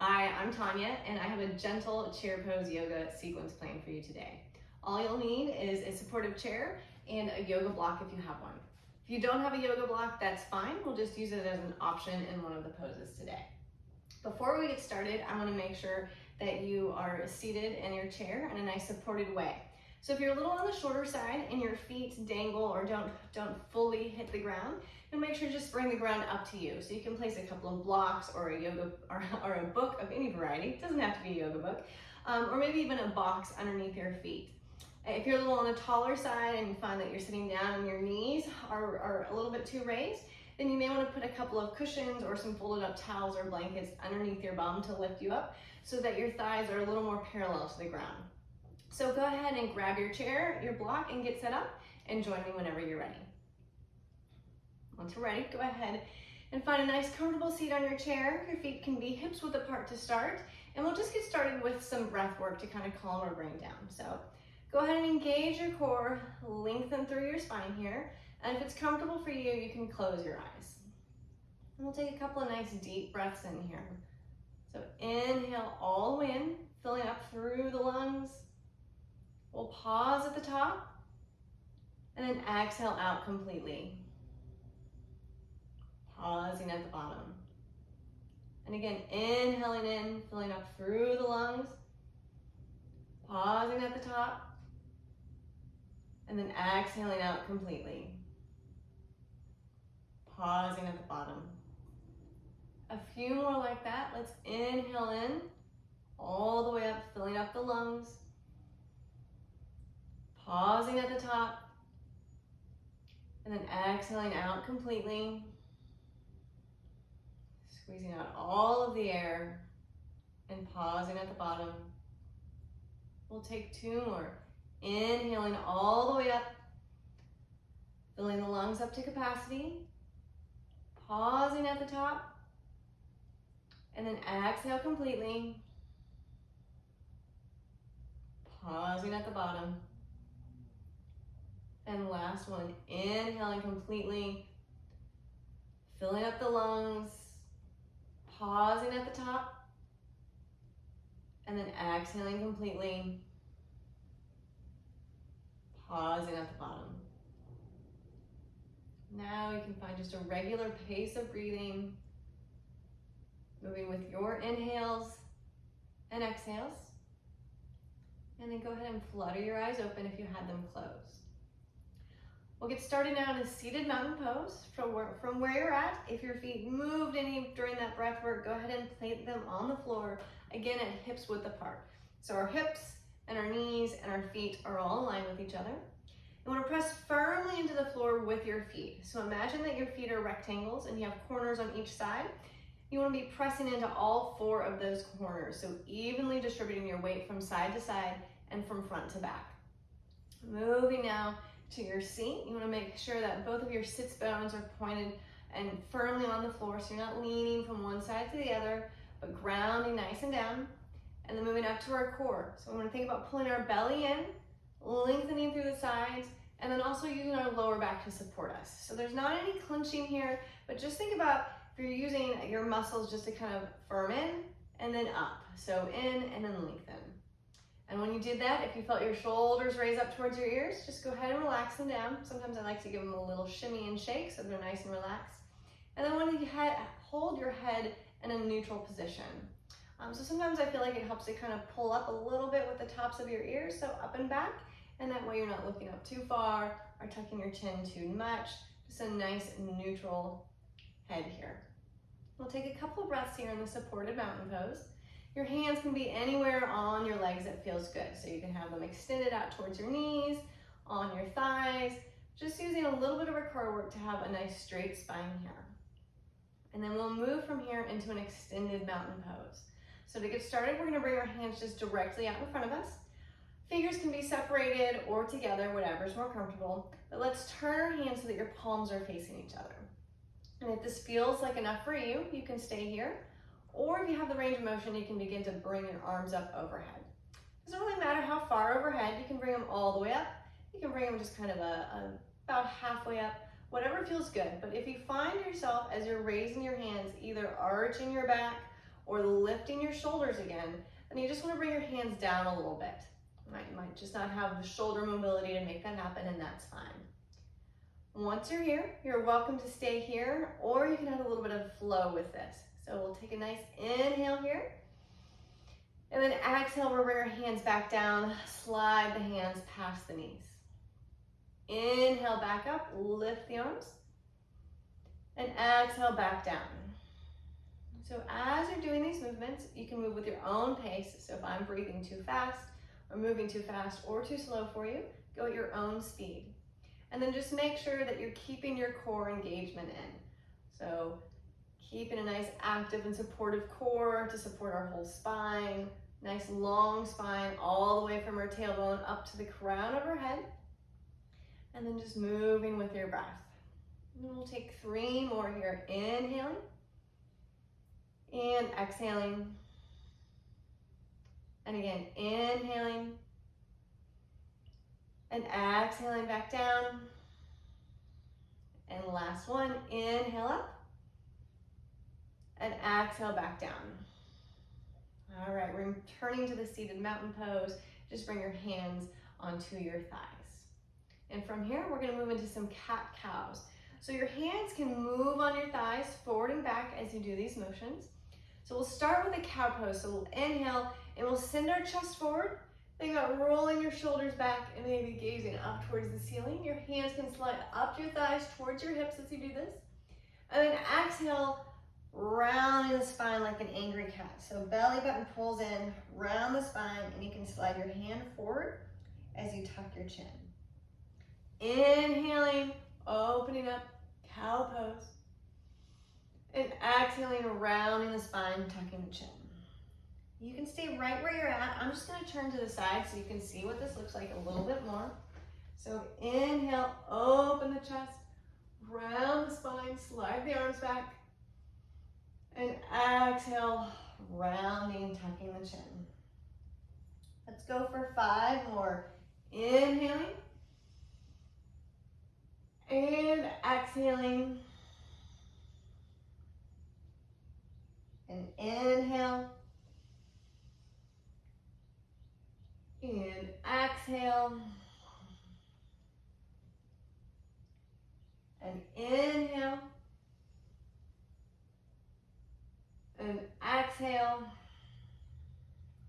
Hi, I'm Tanya, and I have a gentle chair pose yoga sequence planned for you today. All you'll need is a supportive chair and a yoga block if you have one. If you don't have a yoga block, that's fine. We'll just use it as an option in one of the poses today. Before we get started, I want to make sure that you are seated in your chair in a nice supported way. So if you're a little on the shorter side and your feet dangle or don't fully hit the ground, you'll make sure to just bring the ground up to you. So you can place a couple of blocks or a yoga or a book of any variety. It doesn't have to be a yoga book, or maybe even a box underneath your feet. If you're a little on the taller side and you find that you're sitting down and your knees are a little bit too raised, then you may want to put a couple of cushions or some folded up towels or blankets underneath your bum to lift you up so that your thighs are a little more parallel to the ground. So go ahead and grab your chair, your block, and get set up, and join me whenever you're ready. Once you're ready, go ahead and find a nice comfortable seat on your chair. Your feet can be hips width apart to start, and we'll just get started with some breath work to kind of calm our brain down. So go ahead and engage your core, lengthen through your spine here, and if it's comfortable for you, you can close your eyes. And we'll take a couple of nice deep breaths in here. So inhale all the way in, filling up through the lungs. We'll pause at the top, and then exhale out completely. Pausing at the bottom. And again, inhaling in, filling up through the lungs. Pausing at the top, and then exhaling out completely. Pausing at the bottom. A few more like that. Let's inhale in, all the way up, filling up the lungs. Pausing at the top, and then exhaling out completely. Squeezing out all of the air and pausing at the bottom. We'll take two more. Inhaling all the way up, filling the lungs up to capacity. Pausing at the top, and then exhale completely. Pausing at the bottom. And last one, inhaling completely, filling up the lungs, pausing at the top, and then exhaling completely, pausing at the bottom. Now you can find just a regular pace of breathing, moving with your inhales and exhales. And then go ahead and flutter your eyes open if you had them closed. We'll get started now in a seated mountain pose. From where you're at, if your feet moved any during that breath work, go ahead and plant them on the floor, again at hips width apart. So our hips and our knees and our feet are all aligned with each other. You want to press firmly into the floor with your feet. So imagine that your feet are rectangles and you have corners on each side. You want to be pressing into all four of those corners, so evenly distributing your weight from side to side and from front to back. Moving now to your seat, you want to make sure that both of your sits bones are pointed and firmly on the floor, so you're not leaning from one side to the other, but grounding nice and down. And then moving up to our core. So we want to think about pulling our belly in, lengthening through the sides, and then also using our lower back to support us. So there's not any clenching here, but just think about if you're using your muscles just to kind of firm in and then up. So in and then lengthen. And when you did that, if you felt your shoulders raise up towards your ears, just go ahead and relax them down. Sometimes I like to give them a little shimmy and shake so they're nice and relaxed. And then when you hold your head in a neutral position. So sometimes I feel like it helps to kind of pull up a little bit with the tops of your ears, so up and back, and that way you're not looking up too far or tucking your chin too much. Just a nice neutral head here. We'll take a couple of breaths here in the supported mountain pose. Your hands can be anywhere on your legs that feels good. So you can have them extended out towards your knees, on your thighs, just using a little bit of our core work to have a nice straight spine here. And then we'll move from here into an extended mountain pose. So to get started, we're gonna bring our hands just directly out in front of us. Fingers can be separated or together, whatever's more comfortable. But let's turn our hands so that your palms are facing each other. And if this feels like enough for you, you can stay here. Or if you have the range of motion, you can begin to bring your arms up overhead. It doesn't really matter how far overhead, you can bring them all the way up. You can bring them just kind of about halfway up, whatever feels good. But if you find yourself as you're raising your hands, either arching your back or lifting your shoulders again, then you just want to bring your hands down a little bit. You might just not have the shoulder mobility to make that happen, and that's fine. Once you're here, you're welcome to stay here, or you can have a little bit of flow with this. So we'll take a nice inhale here, and then exhale, we'll bring our hands back down, slide the hands past the knees. Inhale back up, lift the arms, and exhale back down. So as you're doing these movements, you can move with your own pace. So if I'm breathing too fast, or moving too fast or too slow for you, go at your own speed. And then just make sure that you're keeping your core engagement in. So keeping a nice active and supportive core to support our whole spine. Nice long spine all the way from our tailbone up to the crown of our head. And then just moving with your breath. And we'll take 3 more here. Inhaling and exhaling. And again, inhaling and exhaling back down. And last one, inhale up and exhale back down. All right, we're returning to the seated mountain pose. Just bring your hands onto your thighs. And from here, we're gonna move into some cat-cows. So your hands can move on your thighs forward and back as you do these motions. So we'll start with a cow pose. So we'll inhale and we'll send our chest forward. Think about rolling your shoulders back and maybe gazing up towards the ceiling. Your hands can slide up your thighs towards your hips as you do this. And then exhale, rounding the spine like an angry cat. So belly button pulls in, round the spine, and you can slide your hand forward as you tuck your chin. Inhaling, opening up, cow pose. And exhaling, rounding the spine, tucking the chin. You can stay right where you're at. I'm just gonna turn to the side so you can see what this looks like a little bit more. So inhale, open the chest, round the spine, slide the arms back. And exhale, rounding, tucking the chin. Let's go for 5 more. Inhaling. And exhaling. And inhale. And exhale. And inhale. And exhale.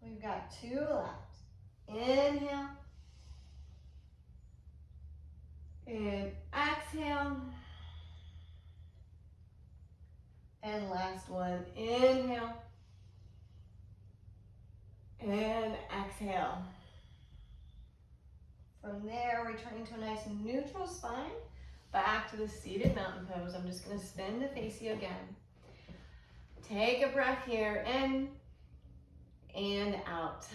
We've got 2 left. Inhale. And exhale. And last one. Inhale. And exhale. From there, returning to a nice neutral spine. Back to the seated mountain pose. I'm just going to spin to face you again. Take a breath here, in and out.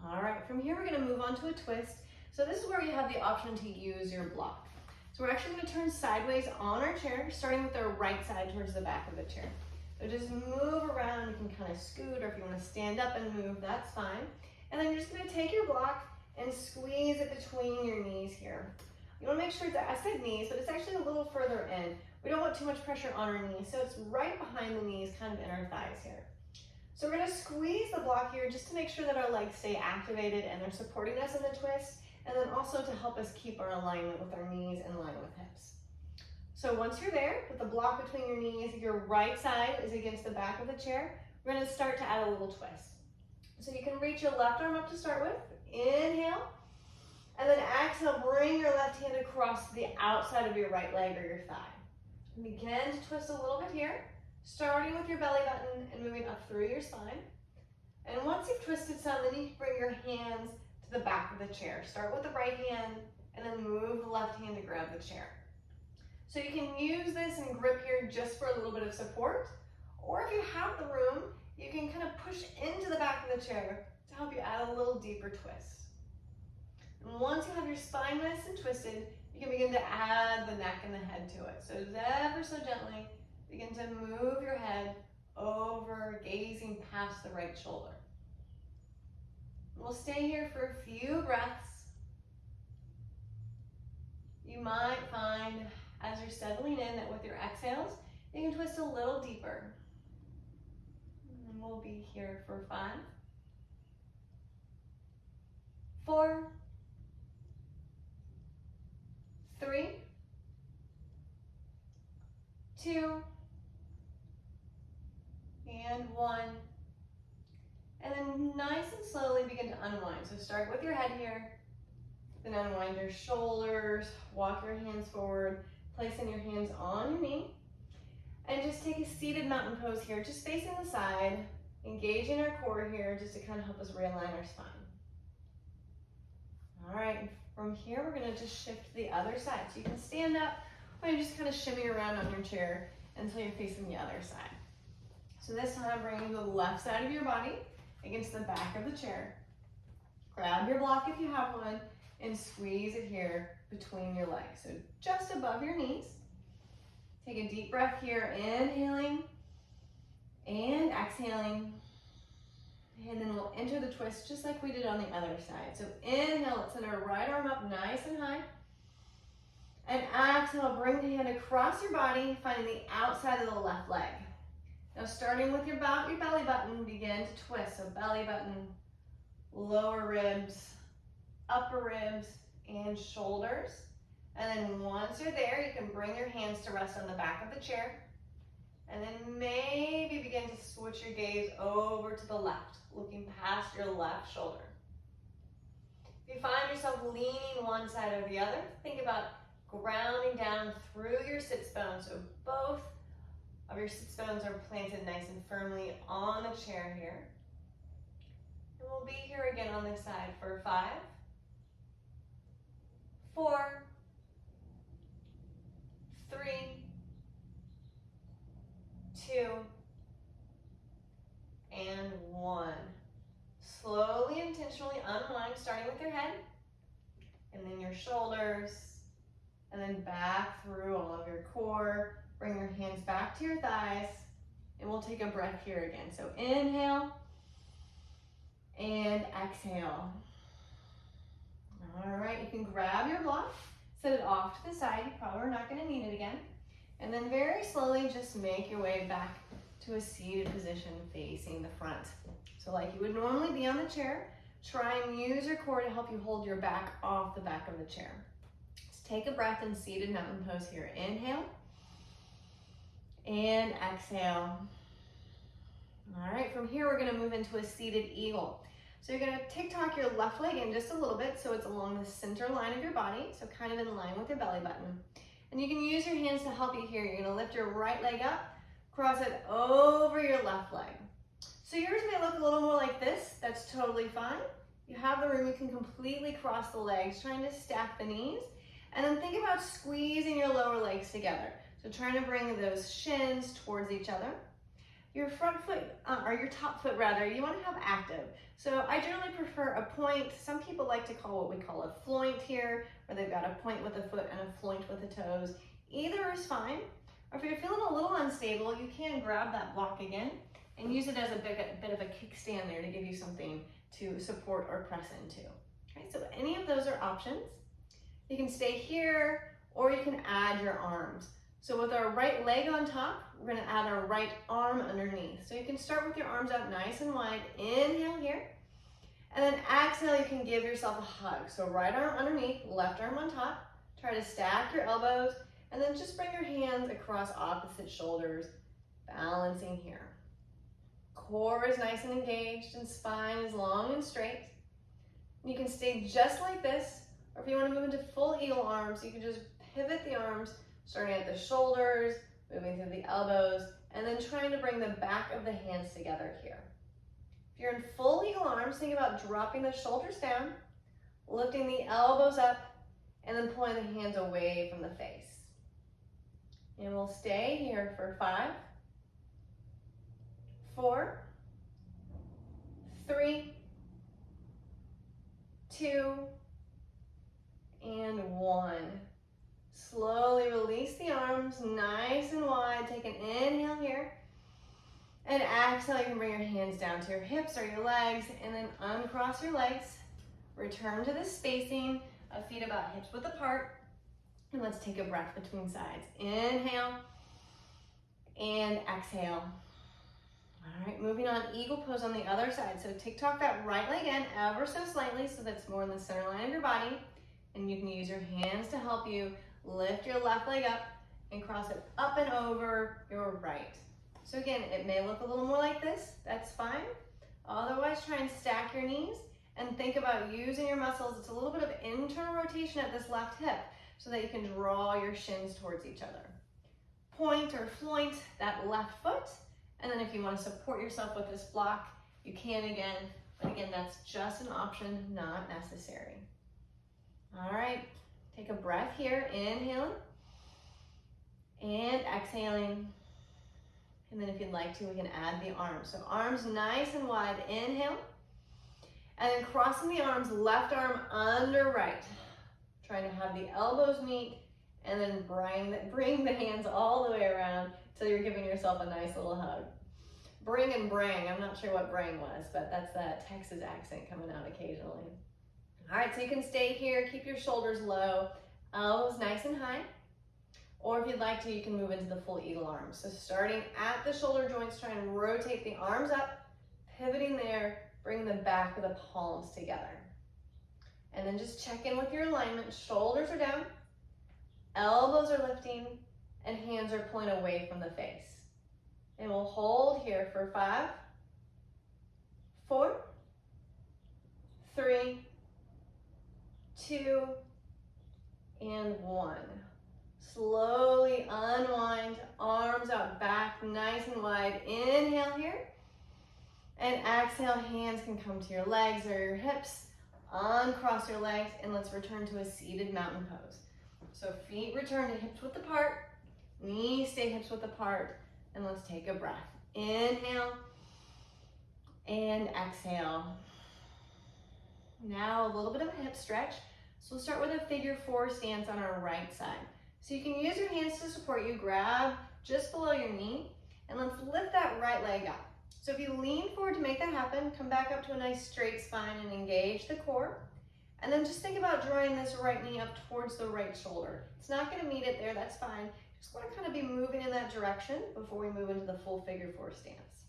All right, from here we're gonna move on to a twist. So this is where you have the option to use your block. So we're actually gonna turn sideways on our chair, starting with our right side towards the back of the chair. So just move around, you can kind of scoot, or if you wanna stand up and move, that's fine. And then you're just gonna take your block and squeeze it between your knees here. You wanna make sure that, I said knees, but it's actually a little further in. We don't want too much pressure on our knees, so it's right behind the knees, kind of in our thighs here. So we're gonna squeeze the block here just to make sure that our legs stay activated and they're supporting us in the twist, and then also to help us keep our alignment with our knees in line with hips. So once you're there, with the block between your knees, your right side is against the back of the chair, we're gonna start to add a little twist. So you can reach your left arm up to start with, inhale, and then exhale, bring your left hand across the outside of your right leg or your thigh. Begin to twist a little bit here, starting with your belly button and moving up through your spine. And once you've twisted some, then you can bring your hands to the back of the chair. Start with the right hand and then move the left hand to grab the chair. So you can use this and grip here just for a little bit of support, or if you have the room, you can kind of push into the back of the chair to help you add a little deeper twist. And once you have your spine nice and twisted, you can begin to add the neck and the head to it. So ever so gently, begin to move your head over, gazing past the right shoulder. We'll stay here for a few breaths. You might find, as you're settling in, that with your exhales, you can twist a little deeper. we'll be here for 5, 4, 3, 2, and 1. And then nice and slowly begin to unwind. So start with your head here, then unwind your shoulders, walk your hands forward, placing your hands on your knee. And just take a seated mountain pose here, just facing the side, engaging our core here, just to kind of help us realign our spine. All right, from here, we're gonna just shift to the other side. So you can stand up, or you just kind of shimmy around on your chair until you're facing the other side. So this time, bring the left side of your body against the back of the chair. Grab your block if you have one, and squeeze it here between your legs. So just above your knees. Take a deep breath here, inhaling and exhaling. And then we'll enter the twist just like we did on the other side. So inhale, let's send our right arm up nice and high. And exhale, bring the hand across your body, finding the outside of the left leg. Now starting with your belly button, begin to twist. So belly button, lower ribs, upper ribs, and shoulders. And then once you're there, you can bring your hands to rest on the back of the chair. And then maybe begin to switch your gaze over to the left, looking past your left shoulder. If you find yourself leaning one side or the other, think about grounding down through your sits bones. So both of your sits bones are planted nice and firmly on the chair here. And we'll be here again on this side for 5, 4, 3, 2, and 1. Slowly, intentionally unwind, starting with your head, and then your shoulders, and then back through all of your core. Bring your hands back to your thighs, and we'll take a breath here again. So inhale, and exhale. All right, you can grab your block, set it off to the side. You probably are not going to need it again. And then very slowly just make your way back to a seated position facing the front. So like you would normally be on the chair, try and use your core to help you hold your back off the back of the chair. Just take a breath in seated mountain pose here. Inhale and exhale. All right, from here we're going to move into a seated eagle. So you're going to tick-tock your left leg in just a little bit so it's along the center line of your body, so kind of in line with your belly button. And you can use your hands to help you here. You're going to lift your right leg up, cross it over your left leg. So yours may look a little more like this. That's totally fine. You have the room. You can completely cross the legs, trying to stack the knees. And then think about squeezing your lower legs together. So trying to bring those shins towards each other. Your front foot, or your top foot rather, you want to have active. So I generally prefer a point. Some people like to call what we call a floint here, where they've got a point with the foot and a floint with the toes. Either is fine. Or if you're feeling a little unstable, you can grab that block again and use it as a bit of a kickstand there to give you something to support or press into. Okay, so any of those are options. You can stay here, or you can add your arms. So with our right leg on top, we're going to add our right arm underneath. So you can start with your arms out nice and wide. Inhale here. And then exhale, you can give yourself a hug. So right arm underneath, left arm on top. Try to stack your elbows. And then just bring your hands across opposite shoulders, balancing here. Core is nice and engaged and spine is long and straight. And you can stay just like this. Or if you want to move into full eagle arms, you can just pivot the arms, starting at the shoulders, moving through the elbows, and then trying to bring the back of the hands together here. If you're in full eagle arms, think about dropping the shoulders down, lifting the elbows up, and then pulling the hands away from the face. And we'll stay here for 5, 4, 3, 2, and 1. Slowly release the arms, nice and wide. Take an inhale here. And exhale, you can bring your hands down to your hips or your legs, and then uncross your legs. Return to the spacing of feet about hips width apart. And let's take a breath between sides. Inhale and exhale. All right, moving on eagle pose on the other side. So tick-tock that right leg in ever so slightly so that's more in the center line of your body. And you can use your hands to help you lift your left leg up and cross it up and over your right. So again, it may look a little more like this, that's fine. Otherwise, try and stack your knees and think about using your muscles. It's a little bit of internal rotation at this left hip so that you can draw your shins towards each other. Point or floint that left foot, and then if you want to support yourself with this block, you can again, but again, that's just an option, not necessary. All right, take a breath here, inhaling and exhaling. And then if you'd like to, we can add the arms. So arms nice and wide, inhale. And then crossing the arms, left arm under right. Trying to have the elbows meet and then bring the hands all the way around till you're giving yourself a nice little hug. Bring and brang, I'm not sure what brang was, but that's that Texas accent coming out occasionally. All right, so you can stay here, keep your shoulders low, elbows nice and high. Or if you'd like to, you can move into the full eagle arms. So starting at the shoulder joints, try and rotate the arms up, pivoting there, bring the back of the palms together. And then just check in with your alignment. Shoulders are down, elbows are lifting, and hands are pulling away from the face. And we'll hold here for 5, 4, 3, 2, and 1. Slowly unwind, arms out back, nice and wide. Inhale here. And exhale, hands can come to your legs or your hips. Uncross your legs, and let's return to a seated mountain pose. So feet return to hips width apart, knees stay hips width apart, and let's take a breath. Inhale and exhale. Now a little bit of a hip stretch. So we'll start with a figure 4 stance on our right side. So you can use your hands to support you, grab just below your knee, and let's lift that right leg up. So if you lean forward to make that happen, come back up to a nice straight spine and engage the core. And then just think about drawing this right knee up towards the right shoulder. It's not gonna meet it there, that's fine. Just wanna kind of be moving in that direction before we move into the full figure 4 stance.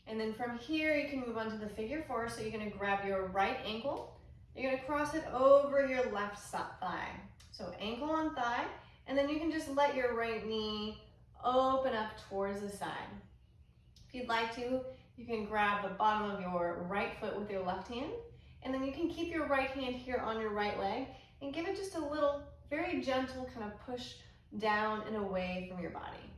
And then from here, you can move on to the figure 4. So you're gonna grab your right ankle, you're gonna cross it over your left thigh. So ankle on thigh, and then you can just let your right knee open up towards the side. If you'd like to, you can grab the bottom of your right foot with your left hand, and then you can keep your right hand here on your right leg and give it just a little, very gentle kind of push down and away from your body.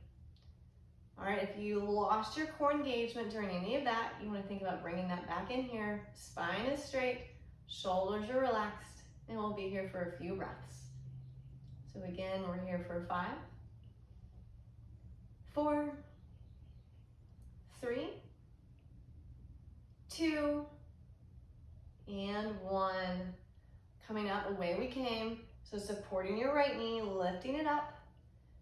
All right, if you lost your core engagement during any of that, you want to think about bringing that back in here. Spine is straight, shoulders are relaxed, and we'll be here for a few breaths. So again, we're here for 5, 4, 3, 2, and 1. Coming out the way we came. So supporting your right knee, lifting it up,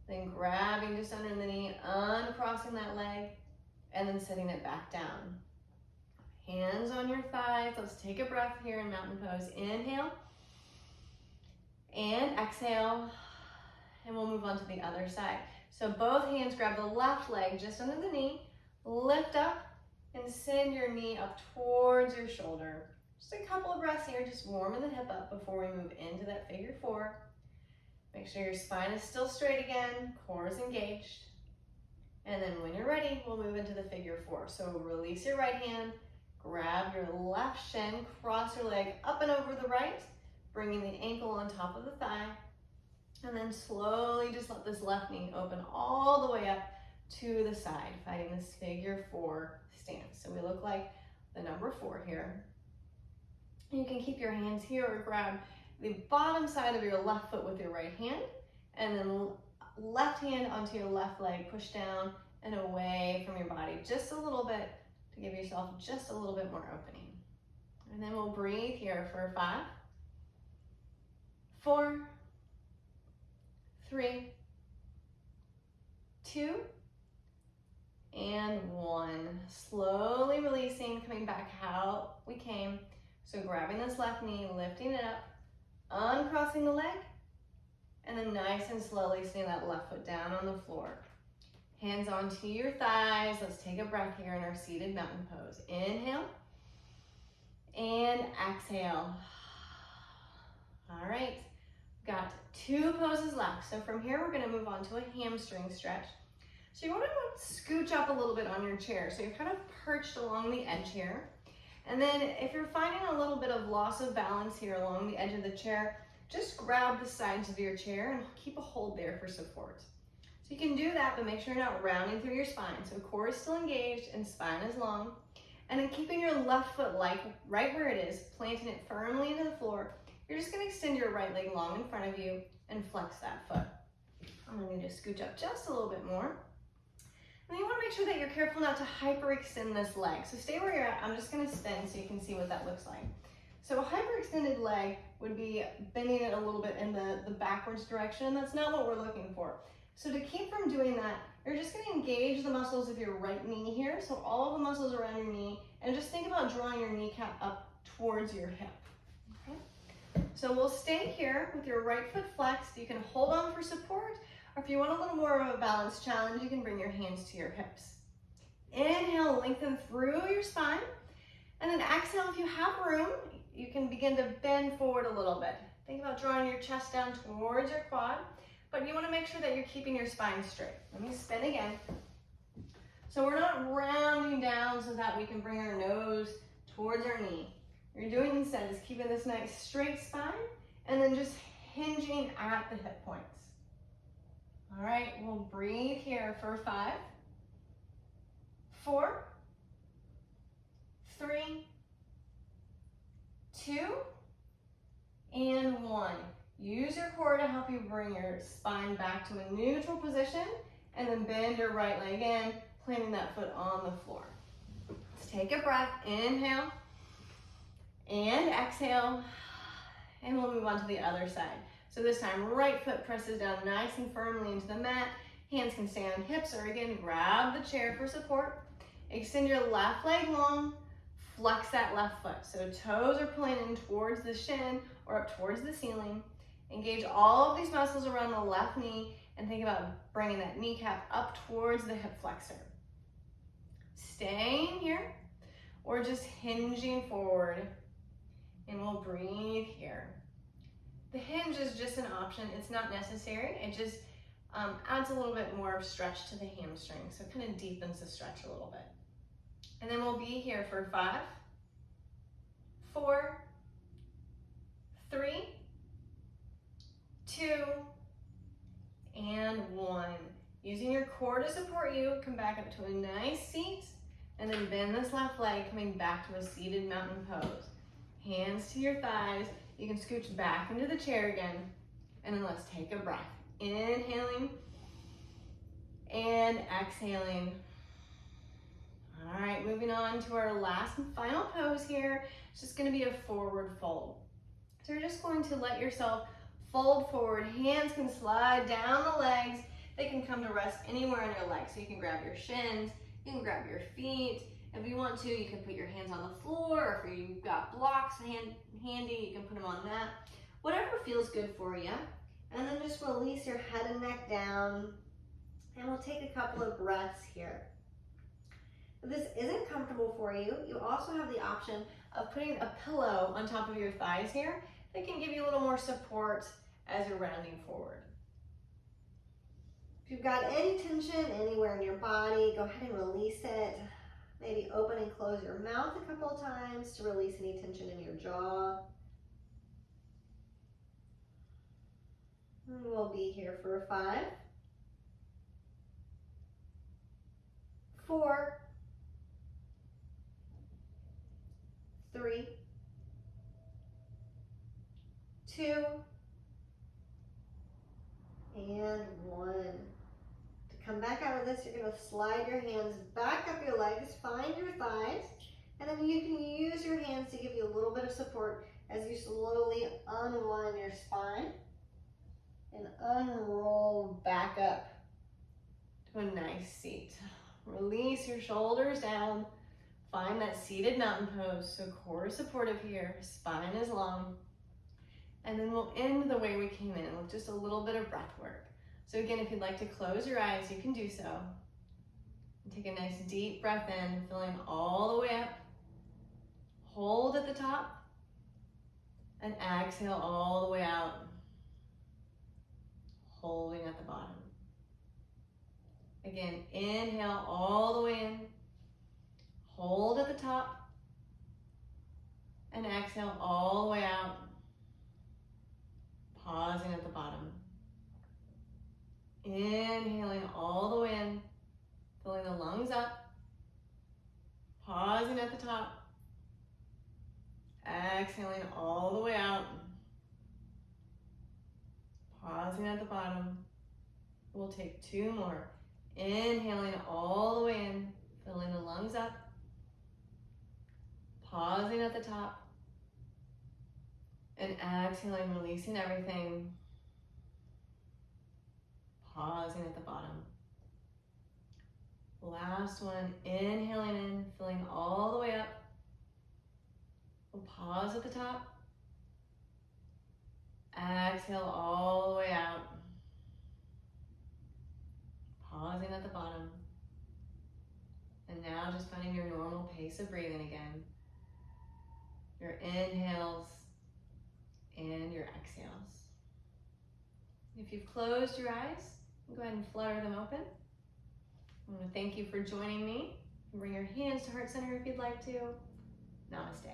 then grabbing just under the knee, uncrossing that leg, and then setting it back down. Hands on your thighs. Let's take a breath here in mountain pose. Inhale and exhale, and we'll move on to the other side. So both hands grab the left leg just under the knee, lift up, and send your knee up towards your shoulder. Just a couple of breaths here, just warming the hip up before we move into that figure 4. Make sure your spine is still straight again, core is engaged. And then when you're ready, we'll move into the figure 4. So release your right hand, grab your left shin, cross your leg up and over the right, bringing the ankle on top of the thigh, and then slowly just let this left knee open all the way up to the side, finding this figure 4 stance. So we look like the number 4 here. You can keep your hands here or grab the bottom side of your left foot with your right hand, and then left hand onto your left leg, push down and away from your body just a little bit to give yourself just a little bit more opening. And then we'll breathe here for 5, 4, 3, 2, and 1. Slowly releasing, coming back how we came. So grabbing this left knee, lifting it up, uncrossing the leg, and then nice and slowly setting that left foot down on the floor. Hands onto your thighs. Let's take a breath here in our seated mountain pose. Inhale and exhale. All right, got 2 poses left. So from here, we're gonna move on to a hamstring stretch. So you wanna scooch up a little bit on your chair. So you're kind of perched along the edge here. And then if you're finding a little bit of loss of balance here along the edge of the chair, just grab the sides of your chair and keep a hold there for support. So you can do that, but make sure you're not rounding through your spine. So core is still engaged and spine is long. And then keeping your left foot right where it is, planting it firmly into the floor, you're just gonna extend your right leg long in front of you and flex that foot. I'm gonna need to scooch up just a little bit more. And then you wanna make sure that you're careful not to hyperextend this leg. So stay where you're at. I'm just gonna spin so you can see what that looks like. So a hyperextended leg would be bending it a little bit in the backwards direction. That's not what we're looking for. So to keep from doing that, you're just gonna engage the muscles of your right knee here. So all of the muscles around your knee, and just think about drawing your kneecap up towards your hip. Okay? So we'll stay here with your right foot flexed. You can hold on for support, or if you want a little more of a balance challenge, you can bring your hands to your hips. Inhale, lengthen through your spine. And then exhale, if you have room, you can begin to bend forward a little bit. Think about drawing your chest down towards your quad, but you want to make sure that you're keeping your spine straight. Let me spin again. So we're not rounding down so that we can bring our nose towards our knee. What you're doing instead is keeping this nice straight spine and then just hinging at the hip points. All right, we'll breathe here for 5, 4, 3, 2, and 1. Use your core to help you bring your spine back to a neutral position, and then bend your right leg in, planting that foot on the floor. Let's take a breath. Inhale and exhale, and we'll move on to the other side. So this time, right foot presses down nice and firmly into the mat. Hands can stay on hips, or again, grab the chair for support. Extend your left leg long. Flex that left foot. So toes are pointing towards the shin or up towards the ceiling. Engage all of these muscles around the left knee and think about bringing that kneecap up towards the hip flexor. Staying here or just hinging forward, and we'll breathe here. The hinge is just an option. It's not necessary. It just adds a little bit more of stretch to the hamstring. So it kind of deepens the stretch a little bit. And then we'll be here for 5, 4, 3, 2, and 1. Using your core to support you, come back up to a nice seat, and then bend this left leg, coming back to a seated mountain pose. Hands to your thighs. You can scooch back into the chair again, and then let's take a breath. Inhaling and exhaling. All right, moving on to our last and final pose here. It's just gonna be a forward fold. So you're just going to let yourself fold forward. Hands can slide down the legs. They can come to rest anywhere on your legs. So you can grab your shins, you can grab your feet. If you want to, you can put your hands on the floor, or if you've got blocks handy, you can put them on that. Whatever feels good for you. And then just release your head and neck down. And we'll take a couple of breaths here. If this isn't comfortable for you, you also have the option of putting a pillow on top of your thighs here that can give you a little more support as you're rounding forward. If you've got any tension anywhere in your body, go ahead and release it. Maybe open and close your mouth a couple of times to release any tension in your jaw. And we'll be here for 5, 4, 3, 2, and 1. To come back out of this, you're going to slide your hands back up your legs, find your thighs, and then you can use your hands to give you a little bit of support as you slowly unwind your spine and unroll back up to a nice seat. Release your shoulders down. Find that seated mountain pose. So core is supportive here, spine is long. And then we'll end the way we came in with just a little bit of breath work. So again, if you'd like to close your eyes, you can do so. Take a nice deep breath in, filling all the way up. Hold at the top and exhale all the way out, holding at the bottom. Again, inhale all the way in, hold at the top, and exhale all the way out, pausing at the bottom. Inhaling all the way in, filling the lungs up, pausing at the top, exhaling all the way out, pausing at the bottom. We'll take 2 more. Inhaling all the way in, filling the lungs up, pausing at the top, and exhaling, releasing everything, pausing at the bottom. Last one, inhaling in, filling all the way up. We'll pause at the top. Exhale all the way out. Pausing at the bottom. And now just finding your normal pace of breathing again. Your inhales and your exhales. If you've closed your eyes, go ahead and flutter them open. I want to thank you for joining me. Bring your hands to heart center if you'd like to. Namaste.